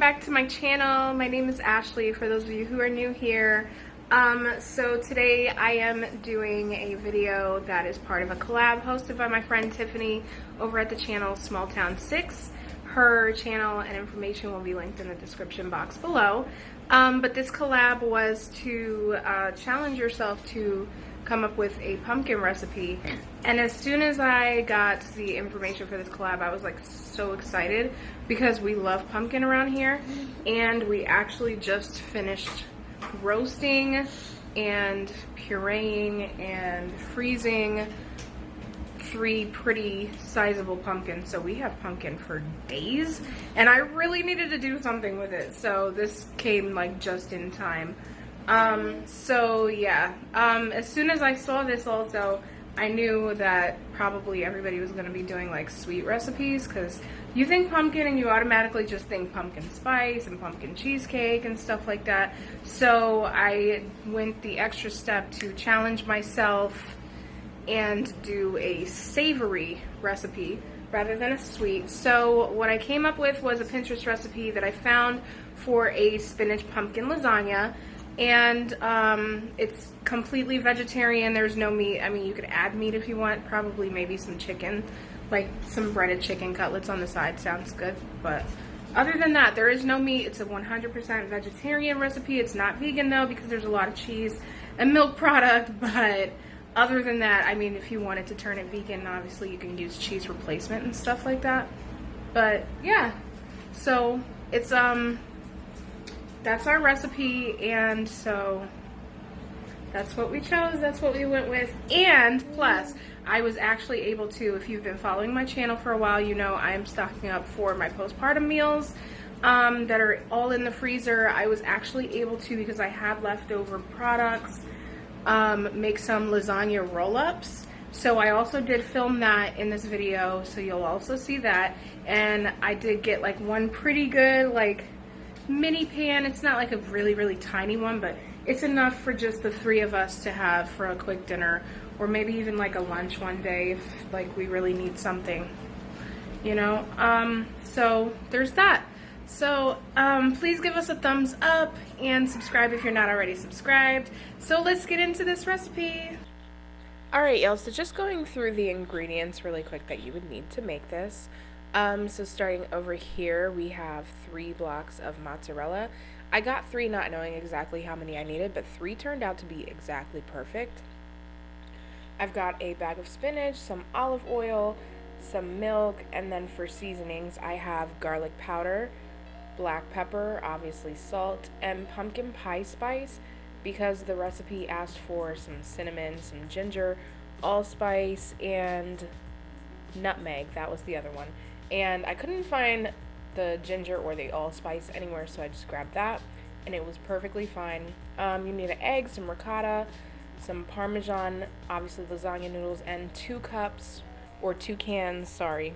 back to my channel. My name is Ashley, for those of you who are new here. So today I am doing a video that is part of a collab hosted by my friend Tiffany over at the channel Small Town 6. Her channel and information will be linked in the description box below. But this collab was to challenge yourself to come up with a pumpkin recipe. And as soon as I got the information for this collab, I was like so excited because we love pumpkin around here. And we actually just finished roasting and pureeing and freezing 3 pretty sizable pumpkins. So we have pumpkin for days, and I really needed to do something with it. So this came like just in time. So yeah, as soon as I saw this also, I knew that probably everybody was going to be doing like sweet recipes, because you think pumpkin and you automatically just think pumpkin spice and pumpkin cheesecake and stuff like that. So I went the extra step to challenge myself and do a savory recipe rather than a sweet. So what I came up with was a Pinterest recipe that I found for a spinach pumpkin lasagna. And it's completely vegetarian. There's no meat. I mean, you could add meat if you want, probably maybe some chicken, like some breaded chicken cutlets on the side sounds good. But other than that, there is no meat. It's a 100% vegetarian recipe. It's not vegan though, because there's a lot of cheese and milk product. But other than that, I mean, if you wanted to turn it vegan, obviously you can use cheese replacement and stuff like that. But yeah, so it's that's our recipe, and so that's what we chose, that's what we went with. And plus, I was actually able to, if you've been following my channel for a while, you know I am stocking up for my postpartum meals that are all in the freezer. I was actually able to, because I had leftover products, make some lasagna roll-ups. So I also did film that in this video, so you'll also see that. And I did get like one pretty good like mini pan. It's not like a really tiny one, but it's enough for just the 3 of us to have for a quick dinner, or maybe even like a lunch one day if like we really need something, you know. So there's that. So please give us a thumbs up and subscribe if you're not already subscribed. So let's get into this recipe. Alright y'all, so just going through the ingredients really quick that you would need to make this. So starting over here, we have 3 blocks of mozzarella. I got 3 not knowing exactly how many I needed, but 3 turned out to be exactly perfect. I've got a bag of spinach, some olive oil, some milk, and then for seasonings, I have garlic powder, black pepper, obviously salt, and pumpkin pie spice, because the recipe asked for some cinnamon, some ginger, allspice, and nutmeg. That was the other one. And I couldn't find the ginger or the allspice anywhere, so I just grabbed that, and it was perfectly fine. You need an egg, some ricotta, some Parmesan, obviously lasagna noodles, and 2 cups, or 2 cans, sorry,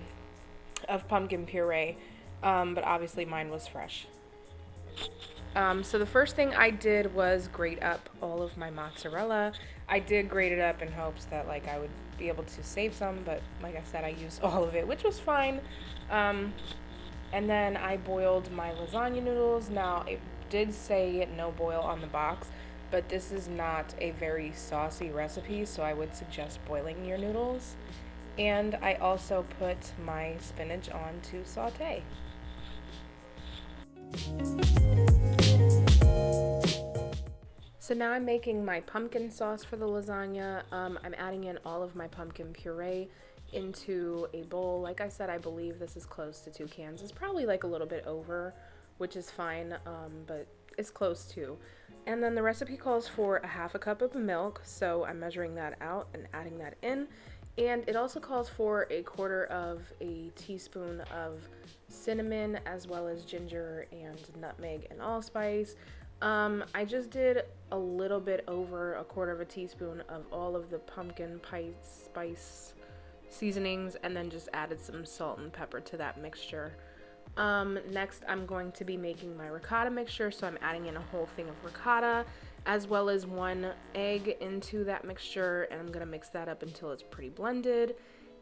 of pumpkin puree, but obviously mine was fresh. So the first thing I did was grate up all of my mozzarella. I did grate it up in hopes that like I would be able to save some, but like I said, I used all of it, which was fine. And then I boiled my lasagna noodles. Now it did say no boil on the box, but this is not a very saucy recipe, so I would suggest boiling your noodles. And I also put my spinach on to saute. So now I'm making my pumpkin sauce for the lasagna. I'm adding in all of my pumpkin puree into a bowl. Like I said, I believe this is close to 2 cans. It's probably like a little bit over, which is fine, but it's close to. And then the recipe calls for 1/2 cup of milk, so I'm measuring that out and adding that in. And it also calls for 1/4 teaspoon of cinnamon, as well as ginger and nutmeg and allspice. I just did a little bit over 1/4 teaspoon of all of the pumpkin pie spice seasonings, and then just added some salt and pepper to that mixture. Next, I'm going to be making my ricotta mixture, so I'm adding in a whole thing of ricotta, as well as 1 egg into that mixture, and I'm going to mix that up until it's pretty blended.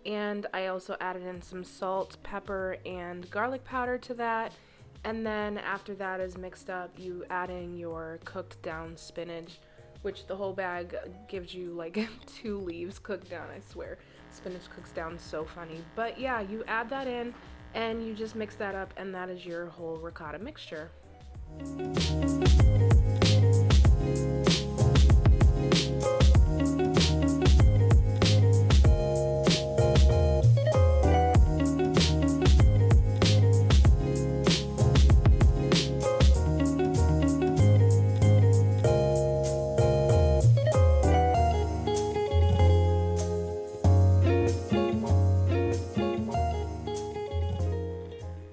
And I also added in some salt, pepper, and garlic powder to that, And then after that is mixed up, you add in your cooked down spinach, which the whole bag gives you like 2 leaves cooked down, I swear. Spinach cooks down so funny. But yeah, you add that in and you just mix that up, and that is your whole ricotta mixture.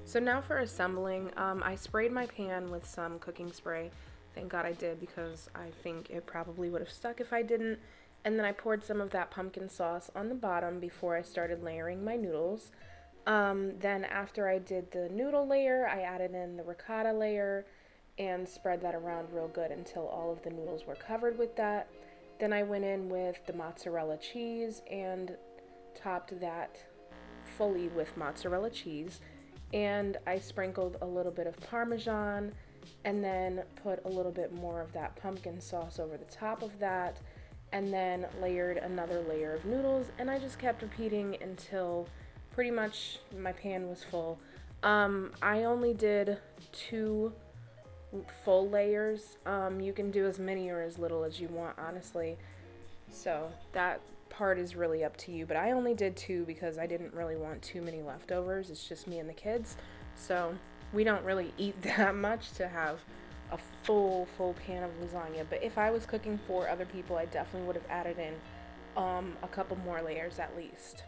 So now for assembling, I sprayed my pan with some cooking spray. Thank God I did, because I think it probably would have stuck if I didn't. And then I poured some of that pumpkin sauce on the bottom before I started layering my noodles. Then after I did the noodle layer, I added in the ricotta layer and spread that around real good until all of the noodles were covered with that. Then I went in with the mozzarella cheese and topped that fully with mozzarella cheese. And I sprinkled a little bit of Parmesan and then put a little bit more of that pumpkin sauce over the top of that, and then layered another layer of noodles, and I just kept repeating until pretty much my pan was full. I only did 2 full layers. You can do as many or as little as you want, honestly. So that part is really up to you, but I only did 2 because I didn't really want too many leftovers. It's just me and the kids, so we don't really eat that much to have a full pan of lasagna. But if I was cooking for other people, I definitely would have added in a couple more layers at least.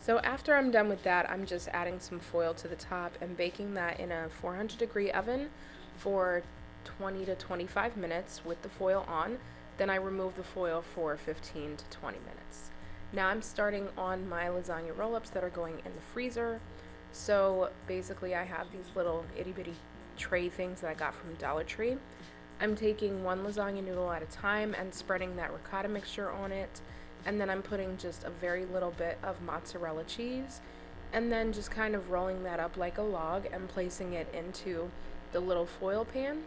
So after I'm done with that, I'm just adding some foil to the top and baking that in a 400-degree oven for 20 to 25 minutes with the foil on. Then I remove the foil for 15 to 20 minutes. Now I'm starting on my lasagna roll-ups that are going in the freezer. So basically I have these little itty-bitty tray things that I got from Dollar Tree. I'm taking 1 lasagna noodle at a time and spreading that ricotta mixture on it. And then I'm putting just a very little bit of mozzarella cheese, and then just kind of rolling that up like a log and placing it into the little foil pan.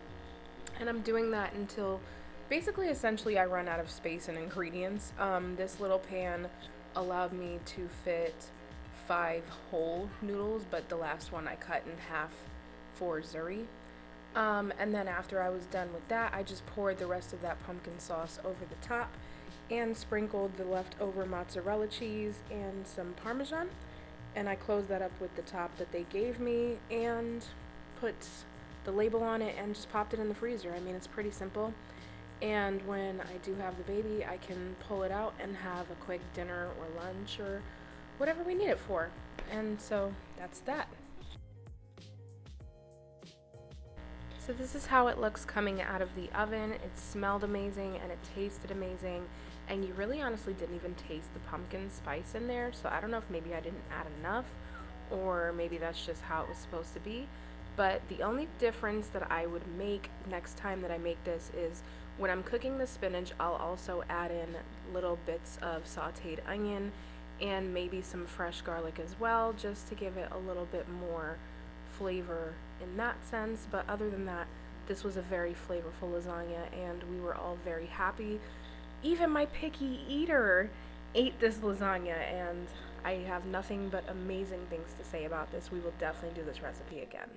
And I'm doing that until basically essentially I run out of space and ingredients. This little pan allowed me to fit 5 whole noodles, but the last one I cut in half for Zuri. And then after I was done with that, I just poured the rest of that pumpkin sauce over the top and sprinkled the leftover mozzarella cheese and some Parmesan, and I closed that up with the top that they gave me and put the label on it and just popped it in the freezer. I mean, it's pretty simple, and when I do have the baby, I can pull it out and have a quick dinner or lunch or whatever we need it for. And so that's that. So this is how it looks coming out of the oven. It smelled amazing and it tasted amazing, and you really honestly didn't even taste the pumpkin spice in there. So I don't know if maybe I didn't add enough, or maybe that's just how it was supposed to be. But the only difference that I would make next time that I make this is when I'm cooking the spinach, I'll also add in little bits of sauteed onion and maybe some fresh garlic as well, just to give it a little bit more flavor in that sense. But other than that, this was a very flavorful lasagna and we were all very happy. Even my picky eater ate this lasagna, and I have nothing but amazing things to say about this. We will definitely do this recipe again.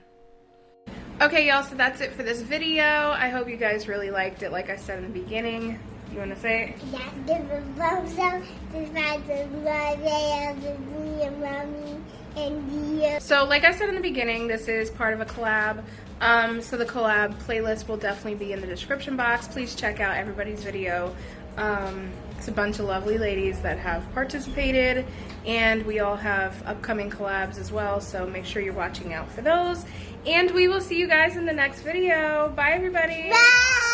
Okay, y'all, so that's it for this video. I hope you guys really liked it. Like I said in the beginning, you want to say it? Yeah, give a thumbs up, subscribe to my video, me and mommy and you. So like I said in the beginning, this is part of a collab. So the collab playlist will definitely be in the description box. Please check out everybody's video. It's a bunch of lovely ladies that have participated, and we all have upcoming collabs as well, so make sure you're watching out for those. And we will see you guys in the next video. Bye, everybody. Bye.